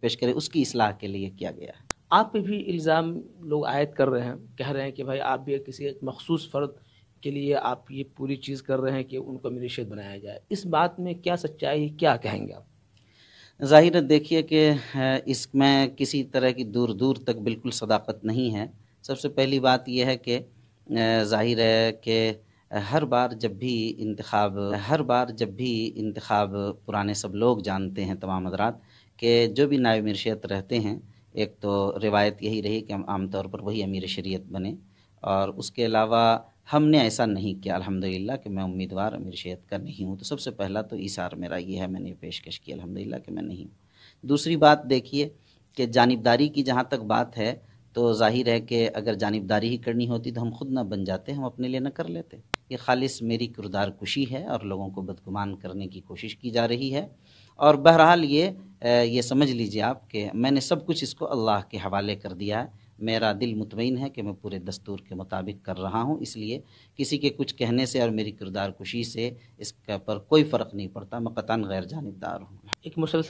پیش کرے، اس کی اصلاح کے لیے کیا گیا ہے۔ آپ پہ بھی الزام لوگ عائد کر رہے ہیں، کہہ رہے ہیں کہ بھائی آپ بھی کسی ایک مخصوص فرد کے لیے آپ یہ پوری چیز کر رہے ہیں کہ ان کو امیر بنایا جائے، اس بات میں کیا سچائی، کیا کہیں گے آپ؟ ظاہر ہے دیکھیے کہ اس میں کسی طرح کی دور دور تک بالکل صداقت نہیں ہے۔ سب سے پہلی بات یہ ہے کہ ظاہر ہے کہ ہر بار جب بھی انتخاب پرانے سب لوگ جانتے ہیں، تمام حضرات، کہ جو بھی نائب امیر شریعت رہتے ہیں، ایک تو روایت یہی رہی کہ ہم عام طور پر وہی امیر شریعت بنے، اور اس کے علاوہ ہم نے ایسا نہیں کیا الحمدللہ کہ میں امیدوار امیر شریعت کا نہیں ہوں۔ تو سب سے پہلا تو ایثار میرا یہ ہے، میں نے پیشکش کی الحمدللہ کہ میں نہیں ہوں۔ دوسری بات دیکھیے کہ جانبداری کی جہاں تک بات ہے، تو ظاہر ہے کہ اگر جانبداری ہی کرنی ہوتی تو ہم خود نہ بن جاتے، ہم اپنے لیے نہ کر لیتے۔ یہ خالص میری کردار کشی ہے اور لوگوں کو بدگمان کرنے کی کوشش کی جا رہی ہے، اور بہرحال یہ سمجھ لیجئے آپ کہ میں نے سب کچھ اس کو اللہ کے حوالے کر دیا ہے۔ میرا دل مطمئن ہے کہ میں پورے دستور کے مطابق کر رہا ہوں، اس لیے کسی کے کچھ کہنے سے اور میری کردار کشی سے اس پر کوئی فرق نہیں پڑتا، میں قطعاً غیر جانبدار ہوں۔ ایک مسلسل